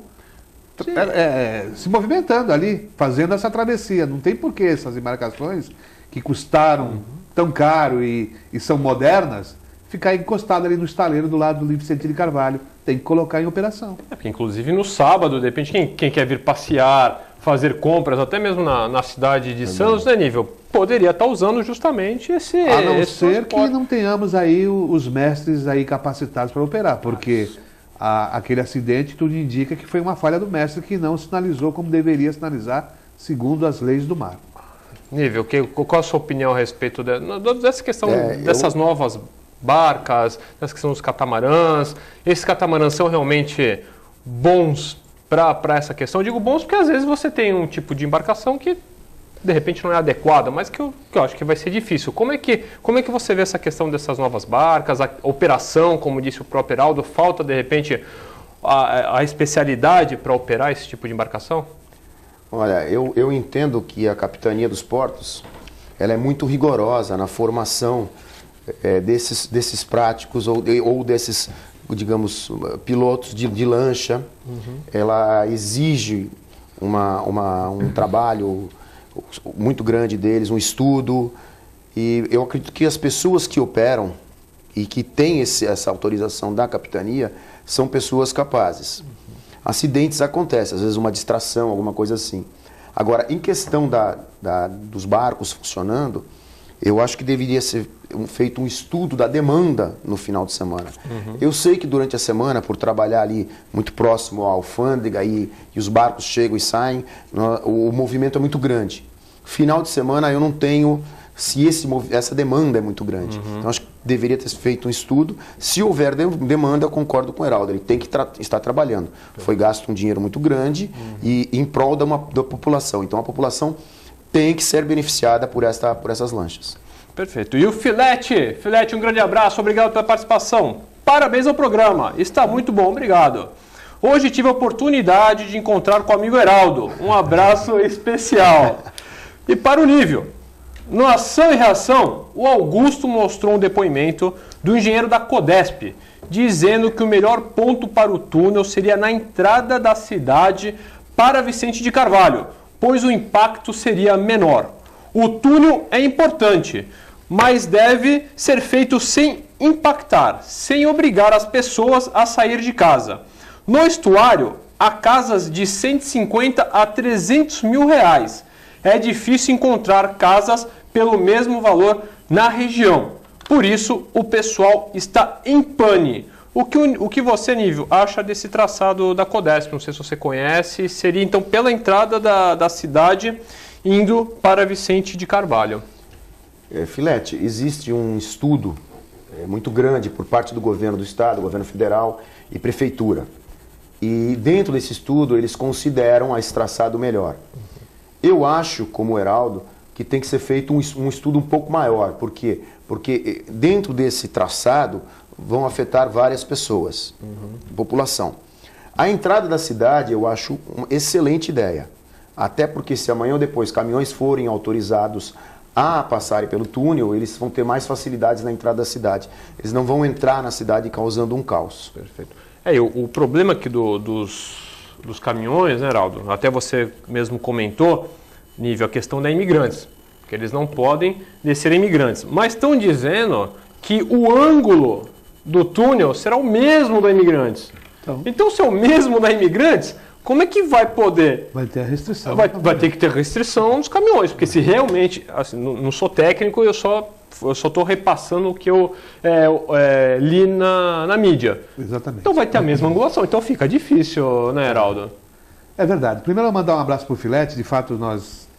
se movimentando ali, fazendo essa travessia. Não tem por que essas embarcações que custaram tão caro e são modernas, ficar encostado ali no estaleiro do lado do Vicente de Carvalho. Tem que colocar em operação. Porque, inclusive, no sábado, de repente, quem quer vir passear, fazer compras, até mesmo na cidade de Santos, né, Nível, poderia estar usando justamente esse A não ser transporte. que não tenhamos aí os mestres aí capacitados para operar, porque aquele acidente tudo indica que foi uma falha do mestre que não sinalizou como deveria sinalizar, segundo as leis do mar. Nível, qual a sua opinião a respeito dessa questão dessas novas barcas, dessa questão dos catamarãs? Esses catamarãs são realmente bons para essa questão? Eu digo bons porque às vezes você tem um tipo de embarcação que de repente não é adequada, mas que eu acho que vai ser difícil. Como é que você vê essa questão dessas novas barcas, a operação, como disse o próprio Heraldo, falta de repente a especialidade para operar esse tipo de embarcação? Olha, eu entendo que a Capitania dos Portos ela é muito rigorosa na formação desses práticos ou desses, digamos, pilotos de lancha. Ela exige um trabalho muito grande deles, um estudo, e eu acredito que as pessoas que operam e que têm essa autorização da capitania são pessoas capazes. Acidentes acontecem, às vezes uma distração, alguma coisa assim. Agora, em questão dos barcos funcionando, eu acho que deveria ser feito um estudo da demanda no final de semana. Eu sei que durante a semana, por trabalhar ali muito próximo à alfândega e os barcos chegam e saem, o movimento é muito grande. Final de semana eu não tenho se essa demanda é muito grande. Então acho que deveria ter feito um estudo. Se houver demanda, eu concordo com o Heraldo, ele tem que estar trabalhando. Foi gasto um dinheiro muito grande e em prol da população. Então a população tem que ser beneficiada por essas lanchas. Perfeito. E o Filete? Filete, um grande abraço, obrigado pela participação. Parabéns ao programa, está muito bom, obrigado. Hoje tive a oportunidade de encontrar com o amigo Heraldo. Um abraço especial. E para o nível, no Ação e Reação, o Augusto mostrou um depoimento do engenheiro da Codesp, dizendo que o melhor ponto para o túnel seria na entrada da cidade para Vicente de Carvalho, pois o impacto seria menor. O túnel é importante, mas deve ser feito sem impactar, sem obrigar as pessoas a sair de casa. No estuário, há casas de 150 a 300 mil reais. É difícil encontrar casas pelo mesmo valor na região. Por isso, o pessoal está em pane. O que você, Nível, acha desse traçado da Codesp? Não sei se você conhece. Seria, então, pela entrada da cidade, indo para Vicente de Carvalho. Filete, existe um estudo muito grande por parte do governo do estado, governo federal e prefeitura. E dentro desse estudo, eles consideram esse traçado melhor. Eu acho, como o Heraldo, que tem que ser feito um estudo um pouco maior. Por quê? Porque dentro desse traçado vão afetar várias pessoas, população. A entrada da cidade eu acho uma excelente ideia. Até porque se amanhã ou depois caminhões forem autorizados a passarem pelo túnel, eles vão ter mais facilidades na entrada da cidade. Eles não vão entrar na cidade causando um caos. Perfeito. O problema aqui dos caminhões, né, Heraldo? Até você mesmo comentou, Nível, a questão da imigrantes, que eles não podem descer imigrantes. Mas estão dizendo que o ângulo do túnel será o mesmo da imigrantes. Então, se é o mesmo da imigrantes, como é que vai poder? Vai ter a restrição. Vai ter que ter restrição nos caminhões, porque se realmente, assim, não sou técnico, eu só estou repassando o que eu li na mídia. Exatamente. Então vai ter a mesma angulação, então fica difícil, né, Heraldo? É verdade. Primeiro eu vou mandar um abraço para o Filete, de fato nós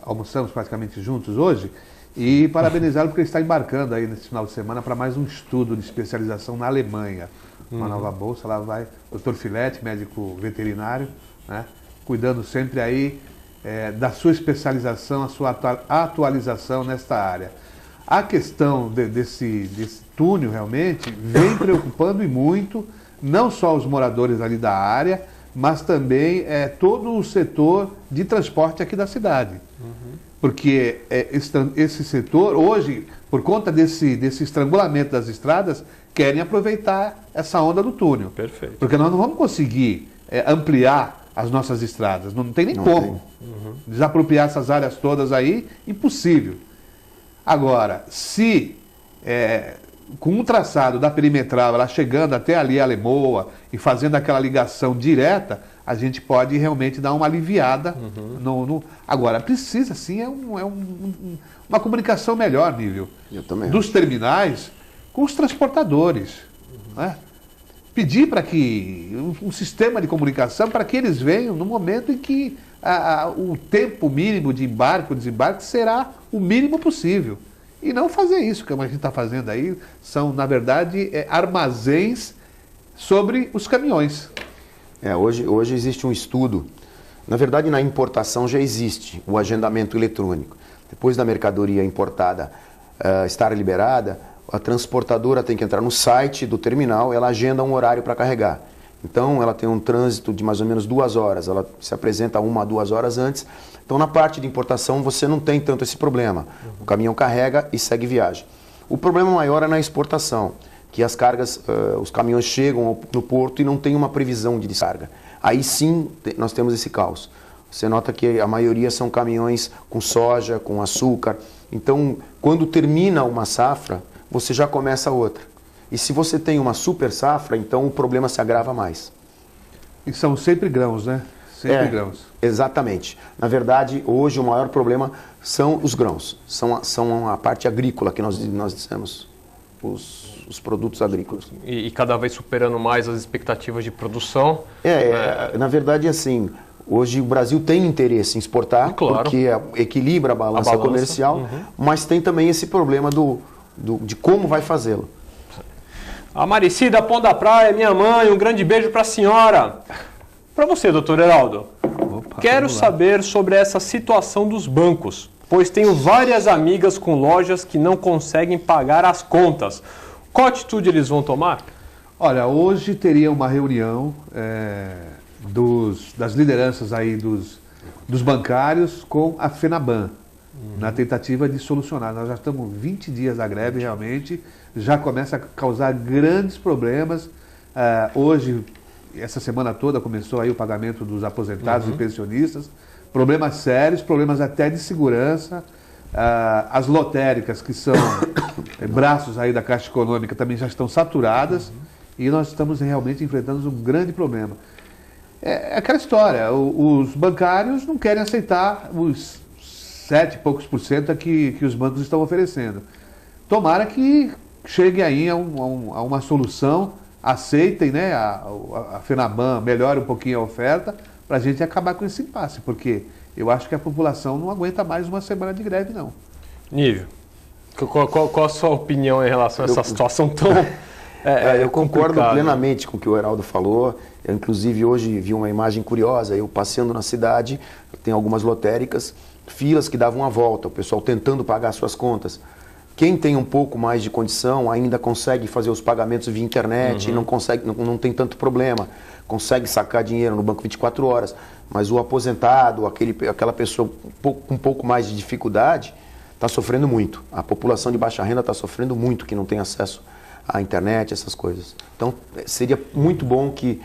almoçamos praticamente juntos hoje, e parabenizá-lo porque ele está embarcando aí nesse final de semana para mais um estudo de especialização na Alemanha. Uma nova bolsa, lá vai o Dr. Filete, médico veterinário, né, cuidando sempre aí da sua especialização, a sua atualização nesta área. A questão desse túnel realmente vem preocupando e muito, não só os moradores ali da área, mas também todo o setor de transporte aqui da cidade. Porque esse setor, hoje, por conta desse estrangulamento das estradas, querem aproveitar essa onda do túnel. Perfeito. Porque nós não vamos conseguir ampliar as nossas estradas, não tem nem como. Desapropriar essas áreas todas aí, impossível. Agora, se com um traçado da perimetral, ela chegando até ali a Lemoa e fazendo aquela ligação direta, a gente pode realmente dar uma aliviada. Agora, precisa sim, uma comunicação melhor, Nível. Eu também dos terminais com os transportadores. Né? Pedir para que um sistema de comunicação para que eles venham no momento em que o tempo mínimo de embarque ou desembarque será o mínimo possível. E não fazer isso, como a gente está fazendo aí, são, na verdade, armazéns sobre os caminhões. Hoje existe um estudo Na verdade, na importação já existe o agendamento eletrônico. Depois da mercadoria importada estar liberada, a transportadora tem que entrar no site do terminal, ela agenda um horário para carregar. Então, ela tem um trânsito de mais ou menos 2 horas, ela se apresenta 1 a 2 horas antes. Então, na parte de importação, você não tem tanto esse problema. O caminhão carrega e segue viagem. O problema maior é na exportação, que as cargas, os caminhões chegam no porto e não tem uma previsão de descarga. Aí sim, nós temos esse caos. Você nota que a maioria são caminhões com soja, com açúcar. Então, quando termina uma safra, você já começa outra. E se você tem uma super safra, então o problema se agrava mais. E são sempre grãos, né? Sempre grãos. Exatamente. Na verdade, hoje o maior problema são os grãos. São a parte agrícola que nós dissemos, os produtos agrícolas. E cada vez superando mais as expectativas de produção. Na verdade, assim, hoje o Brasil tem interesse em exportar, claro, porque equilibra a balança comercial, mas tem também esse problema de como vai fazê-lo. A Maricida Pão da Praia, minha mãe, um grande beijo para a senhora. Para você, doutor Heraldo. Quero saber sobre essa situação dos bancos, pois tenho várias amigas com lojas que não conseguem pagar as contas. Qual atitude eles vão tomar? Olha, hoje teria uma reunião das lideranças aí dos bancários com a FENABAN, na tentativa de solucionar. Nós já estamos 20 dias da greve, realmente, já começa a causar grandes problemas. Hoje, essa semana toda, começou aí o pagamento dos aposentados e pensionistas, problemas sérios, problemas até de segurança. As lotéricas, que são braços aí da Caixa Econômica, também já estão saturadas e nós estamos realmente enfrentando um grande problema. É aquela história, os bancários não querem aceitar os 7 e poucos % que os bancos estão oferecendo. Tomara que chegue aí a uma solução, aceitem, né, a FENABAN melhore um pouquinho a oferta para a gente acabar com esse impasse, porque eu acho que a população não aguenta mais uma semana de greve, não. Nível, qual a sua opinião em relação a essa situação tão eu concordo complicada? Plenamente com o que o Heraldo falou. Eu, inclusive, hoje vi uma imagem curiosa. Eu passeando na cidade, tem algumas lotéricas, filas que davam a volta, o pessoal tentando pagar suas contas. Quem tem um pouco mais de condição ainda consegue fazer os pagamentos via internet, e não tem tanto problema, consegue sacar dinheiro no banco 24 horas. Mas o aposentado, aquela pessoa com um pouco mais de dificuldade, está sofrendo muito. A população de baixa renda está sofrendo muito, que não tem acesso à internet, essas coisas. Então, seria muito bom que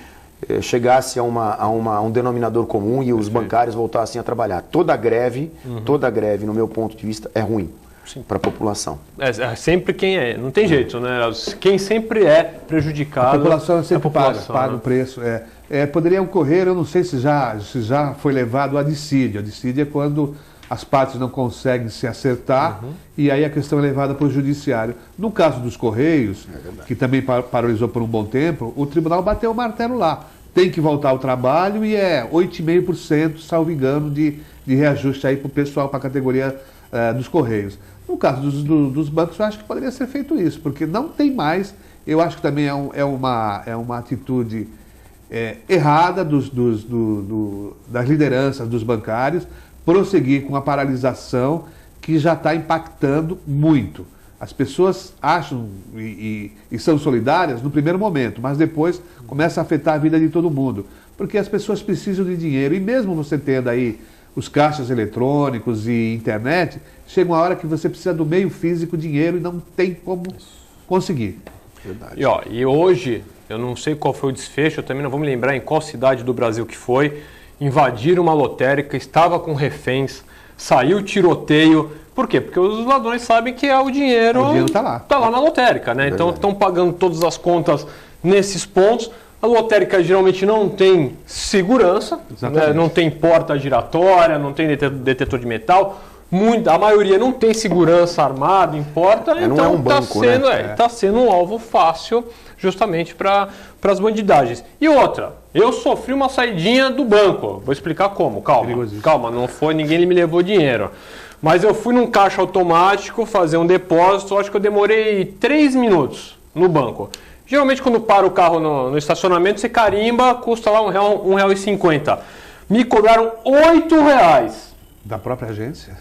chegasse a um denominador comum e os bancários voltassem a trabalhar. Toda greve, no meu ponto de vista, é ruim para a população. Sempre não tem jeito, né? Quem sempre é prejudicado. A população sempre paga o preço. Poderia ocorrer, eu não sei se já foi levado a dissídio. A dissídio é quando as partes não conseguem se acertar e aí a questão é levada para o judiciário. No caso dos Correios, que também paralisou por um bom tempo, o tribunal bateu o martelo lá. Tem que voltar ao trabalho e 8,5%, salvo engano, de reajuste aí para o pessoal, para a categoria dos Correios. No caso dos bancos, eu acho que poderia ser feito isso, porque não tem mais. Eu acho que também é uma atitude errada das lideranças dos bancários prosseguir com a paralisação que já está impactando muito. As pessoas acham e são solidárias no primeiro momento, mas depois começa a afetar a vida de todo mundo, porque as pessoas precisam de dinheiro e mesmo você tendo aí os caixas eletrônicos e internet, chega uma hora que você precisa do meio físico, dinheiro, e não tem como conseguir. Verdade. E hoje, eu não sei qual foi o desfecho, eu também não vou me lembrar em qual cidade do Brasil que foi, invadiram uma lotérica, estava com reféns, saiu tiroteio. Por quê? Porque os ladrões sabem que o dinheiro está lá. Está lá na lotérica, né? Então estão pagando todas as contas nesses pontos. A lotérica geralmente não tem segurança, né? Não tem porta giratória, não tem detetor de metal. A maioria não tem segurança armada em porta, então está sendo um alvo fácil justamente para as bandidagens. E outra, eu sofri uma saidinha do banco, vou explicar como, calma, não foi, ninguém me levou dinheiro. Mas eu fui num caixa automático fazer um depósito, acho que eu demorei 3 minutos no banco. Geralmente quando para o carro no estacionamento, você carimba, custa lá R$1,50. Me cobraram R$8. Da própria agência?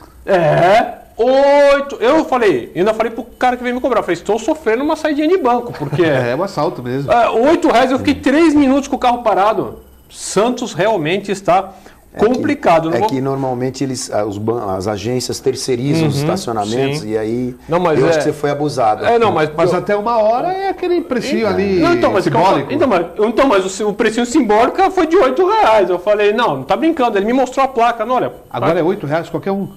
8. Eu falei, ainda falei pro cara que veio me cobrar. Eu falei, estou sofrendo uma saidinha de banco, porque... É um assalto mesmo. R$8, eu fiquei 3 minutos com o carro parado. Santos realmente está complicado. Que normalmente as agências terceirizam os estacionamentos, sim. e aí não, mas eu acho que você foi abusado. Mas até 1 hora é aquele precinho ali simbólico. Mas o precinho simbólico foi de R$8. Eu falei, não tá brincando. Ele me mostrou a placa. Não, olha, agora é R$8 qualquer um.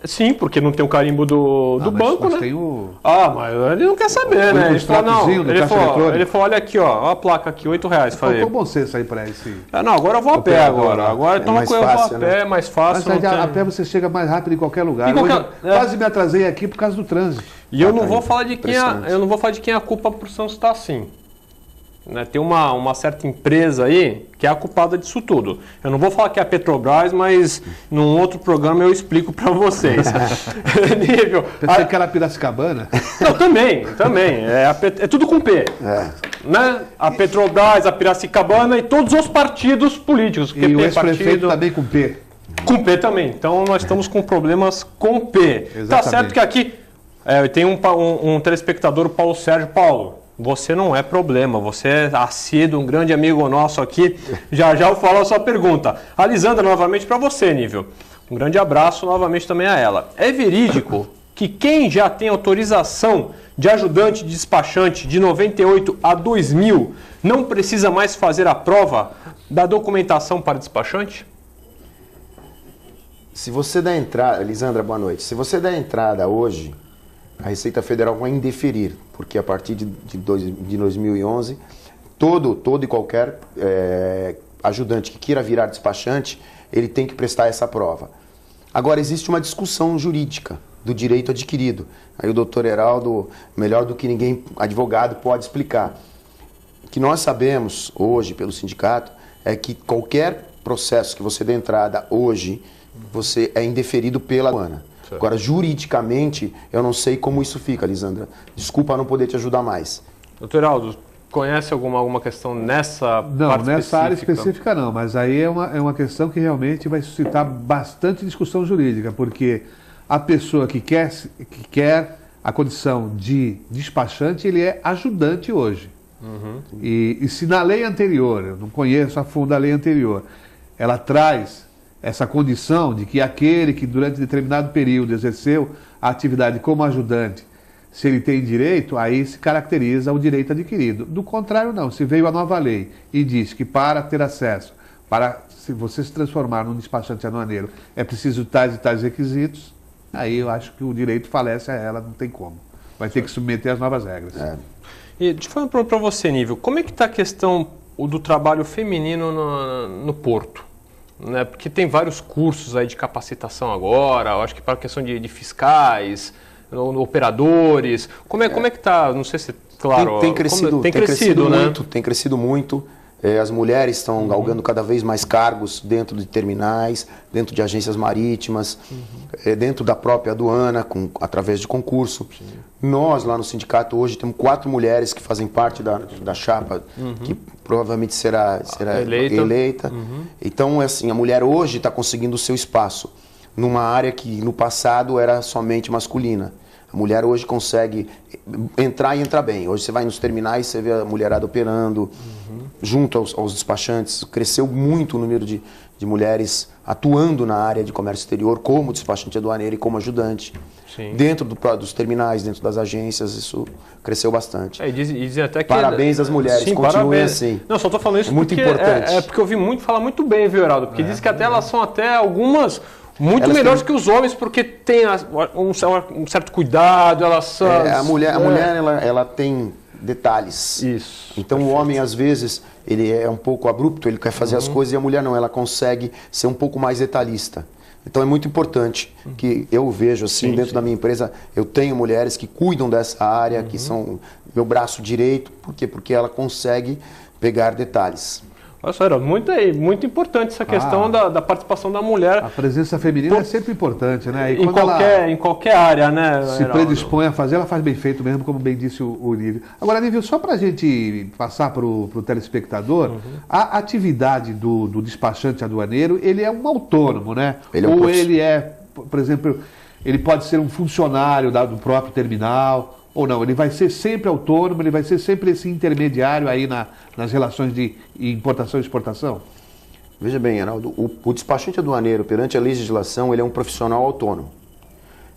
Sim, porque não tem o carimbo do banco, mas né? Tem o... mas ele não quer saber, né? Ele falou, não. Ele falou, olha aqui, ó a placa aqui, R$8. Falei, Faltou bom senso aí para esse... não, agora eu vou a pé agora. Agora é mais fácil, né? É mais fácil. Mas a pé você chega mais rápido em qualquer lugar. Quase me atrasei aqui por causa do trânsito. E eu não vou falar de quem é a culpa por Santos estar assim. Né? Tem uma certa empresa aí que é a culpada disso tudo. Eu não vou falar que é a Petrobras, mas num outro programa eu explico para vocês. Pensei que era Piracicabana. Não, também. É tudo com P. Né? A Petrobras, a Piracicabana e todos os partidos políticos. E o ex-prefeito também com P. Com P também. Então nós estamos com problemas com P. Exatamente. Tá certo que aqui tem um telespectador, o Paulo Sérgio. Paulo, você não é problema, você é assíduo, um grande amigo nosso aqui. Já eu falo a sua pergunta. A Lisandra, novamente para você, Nível. Um grande abraço novamente também a ela. É verídico que quem já tem autorização de ajudante de despachante de 98 a 2000 não precisa mais fazer a prova da documentação para despachante? Se você der entrada, Lisandra, boa noite. Se você der entrada hoje, a Receita Federal vai indeferir, porque a partir de 2011, todo e qualquer ajudante que queira virar despachante, ele tem que prestar essa prova. Agora, existe uma discussão jurídica do direito adquirido. Aí o doutor Heraldo, melhor do que ninguém, advogado, pode explicar. O que nós sabemos hoje, pelo sindicato, é que qualquer processo que você dê entrada hoje, você é indeferido pela aduana. Agora, juridicamente, eu não sei como isso fica, Lisandra. Desculpa não poder te ajudar mais. Doutor Heraldo, conhece alguma questão nessa parte nessa área específica não, mas aí é uma questão que realmente vai suscitar bastante discussão jurídica, porque a pessoa que quer a condição de despachante, ele é ajudante hoje. E se na lei anterior, eu não conheço a fundo a lei anterior, ela traz essa condição de que aquele que durante determinado período exerceu a atividade como ajudante, se ele tem direito, aí se caracteriza o direito adquirido. Do contrário, não. Se veio a nova lei e diz que para ter acesso, se você se transformar num despachante aduaneiro, é preciso tais e tais requisitos, aí eu acho que o direito falece a ela, não tem como. Vai ter que submeter às novas regras. E deixa eu falar para você, Nível, como é que está a questão do trabalho feminino no porto? Né? Porque tem vários cursos aí de capacitação agora, eu acho que para a questão de fiscais, operadores. Como é que está? Não sei se, claro, tem crescido né? Tem crescido muito. As mulheres estão galgando cada vez mais cargos dentro de terminais, dentro de agências marítimas, dentro da própria aduana, através de concurso. Sim. Nós, lá no sindicato, hoje temos 4 mulheres que fazem parte da chapa, que provavelmente será eleita. Então, assim, a mulher hoje está conseguindo o seu espaço numa área que no passado era somente masculina. A mulher hoje consegue entrar e entrar bem. Hoje você vai nos terminais, você vê a mulherada operando, junto aos despachantes. Cresceu muito o número de mulheres atuando na área de comércio exterior como despachante aduaneiro e como ajudante. Sim. Dentro dos terminais, dentro das agências, isso cresceu bastante. Dizem até que parabéns às mulheres, continuem assim. Não, só estou falando isso muito porque importante. Porque eu vi falar muito bem, viu, Heraldo? Porque diz que até elas são até algumas... Muito melhores que os homens, porque tem um certo cuidado, elas são... A mulher ela tem detalhes. Isso. Então perfeito. O homem, às vezes, ele é um pouco abrupto, ele quer fazer as coisas, e a mulher não, ela consegue ser um pouco mais detalhista. Então é muito importante que eu vejo assim, dentro da minha empresa, eu tenho mulheres que cuidam dessa área, que são meu braço direito. Por quê? Porque ela consegue pegar detalhes. Olha só, Heraldo, muito importante essa questão da participação da mulher. A presença feminina é sempre importante, né? E em qualquer área, né? Se predispõe a fazer, ela faz bem feito mesmo, como bem disse o Nívio. Agora, Nívio, só para a gente passar para o telespectador, a atividade do despachante aduaneiro, ele é um autônomo, né? Ou ele é, por exemplo, ele pode ser um funcionário do próprio terminal, ou não, ele vai ser sempre autônomo, ele vai ser sempre esse intermediário aí nas relações de importação e exportação? Veja bem, Heraldo, o despachante aduaneiro, perante a legislação, ele é um profissional autônomo.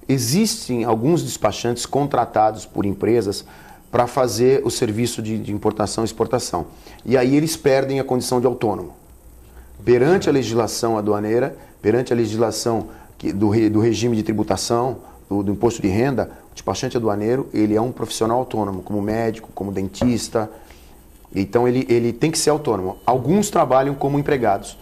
Existem alguns despachantes contratados por empresas para fazer o serviço de importação e exportação. E aí eles perdem a condição de autônomo. Perante a legislação aduaneira, perante a legislação do regime de tributação, do imposto de renda, o despachante aduaneiro, ele é um profissional autônomo, como médico, como dentista. Então ele tem que ser autônomo. Alguns trabalham como empregados,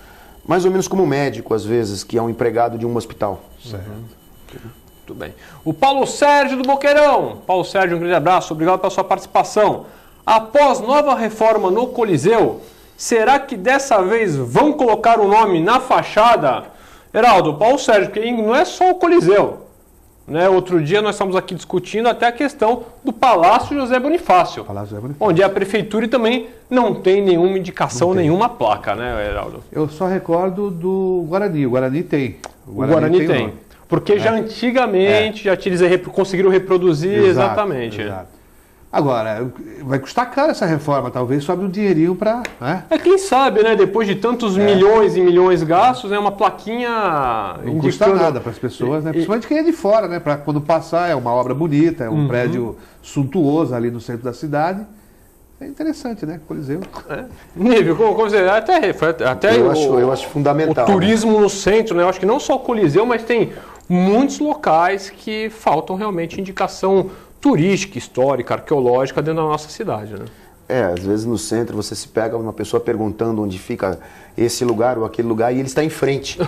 mais ou menos como médico, às vezes, que é um empregado de um hospital. Certo. Muito bem. O Paulo Sérgio do Boqueirão. Paulo Sérgio, um grande abraço, obrigado pela sua participação. Após nova reforma no Coliseu, será que dessa vez vão colocar o nome na fachada? Heraldo, Paulo Sérgio, porque não é só o Coliseu. Né? Outro dia nós estamos aqui discutindo até a questão do Palácio José Bonifácio, onde a prefeitura também não tem nenhuma indicação, nenhuma placa, né, Heraldo? Eu só recordo do Guarani. O Guarani tem. O Guarani tem. Porque já antigamente eles conseguiram reproduzir exatamente. Exato. Agora, vai custar caro essa reforma, talvez sobe um dinheirinho para... Né? Quem sabe, né? Depois de tantos milhões e milhões gastos, uma plaquinha... Não custa nada para as pessoas, né? Principalmente quem é de fora, né? Para quando passar, é uma obra bonita, é um prédio suntuoso ali no centro da cidade. É interessante, né? Coliseu. Nível, como você... Até eu acho fundamental. O turismo no centro, né? Eu acho que não só o Coliseu, mas tem muitos locais que faltam realmente indicação turística, histórica, arqueológica dentro da nossa cidade, né? Às vezes no centro você se pega uma pessoa perguntando onde fica esse lugar ou aquele lugar e ele está em frente.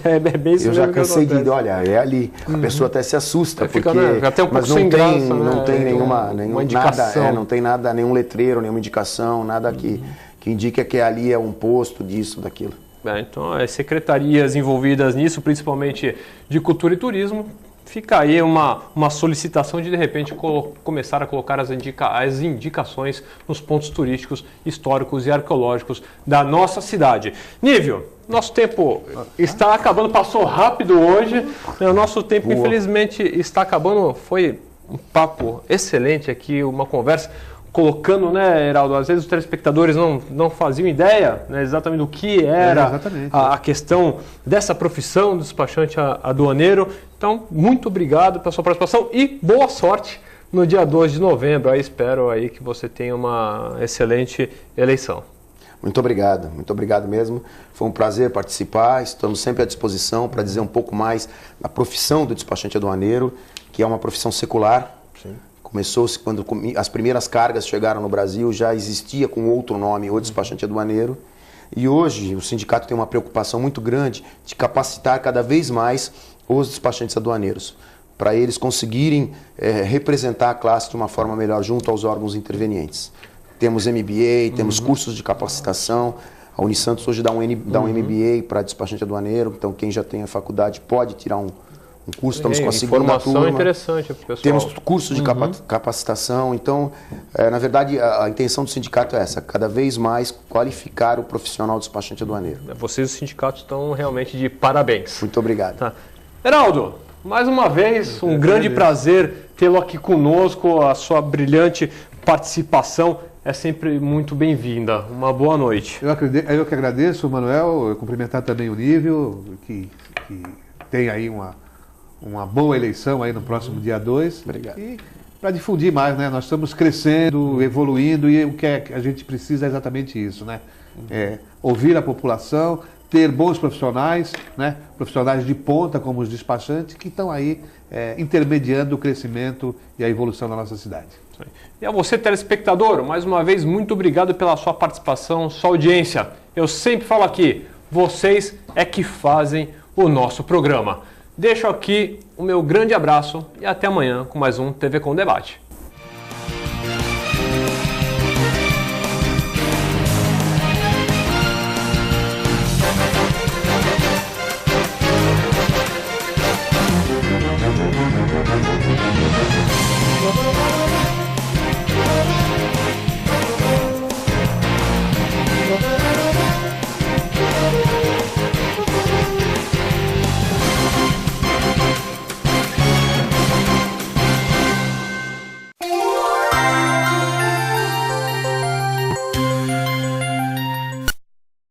É bem isso. Eu já cansei de olha, é ali. A pessoa até se assusta, porque até um pouco mas não sem tem, graça, não tem nenhuma indicação. Nada, não tem nada, nenhum letreiro, nenhuma indicação, nada que indica que ali é um posto disso, daquilo. Então, as secretarias envolvidas nisso, principalmente de cultura e turismo, fica aí uma solicitação de repente começar a colocar as indicações nos pontos turísticos, históricos e arqueológicos da nossa cidade. Nível, nosso tempo está acabando, passou rápido hoje, o nosso tempo infelizmente está acabando, foi um papo excelente aqui, uma conversa, colocando, né, Heraldo, às vezes os telespectadores não faziam ideia, né, exatamente do que era a questão dessa profissão do despachante aduaneiro. Então, muito obrigado pela sua participação e boa sorte no dia 2 de novembro. Aí espero aí que você tenha uma excelente eleição. Muito obrigado mesmo. Foi um prazer participar, estamos sempre à disposição para dizer um pouco mais da profissão do despachante aduaneiro, que é uma profissão secular. Sim. Começou-se quando as primeiras cargas chegaram no Brasil, já existia com outro nome, o despachante aduaneiro. E hoje o sindicato tem uma preocupação muito grande de capacitar cada vez mais os despachantes aduaneiros, para eles conseguirem representar a classe de uma forma melhor junto aos órgãos intervenientes. Temos MBA, temos cursos de capacitação. A Unisantos hoje dá um MBA para despachante aduaneiro, então quem já tem a faculdade pode tirar um curso, estamos com a segunda turma. Interessante, pessoal. Temos cursos de capacitação, então, na verdade, a intenção do sindicato é essa, cada vez mais qualificar o profissional despachante aduaneiro. Vocês, os sindicatos, estão realmente de parabéns. Muito obrigado. Tá. Heraldo, mais uma vez, um grande prazer tê-lo aqui conosco, a sua brilhante participação é sempre muito bem-vinda. Uma boa noite. Eu que agradeço, Manuel, cumprimentar também o Nívio, que tem aí uma boa eleição aí no próximo dia 2. Obrigado. E para difundir mais, né? Nós estamos crescendo, evoluindo e o que a gente precisa é exatamente isso, né? Ouvir a população, ter bons profissionais, né? Profissionais de ponta como os despachantes que estão aí intermediando o crescimento e a evolução da nossa cidade. E a você, telespectador, mais uma vez, muito obrigado pela sua participação, sua audiência. Eu sempre falo aqui, vocês é que fazem o nosso programa. Deixo aqui o meu grande abraço e até amanhã com mais um TV Com Debate.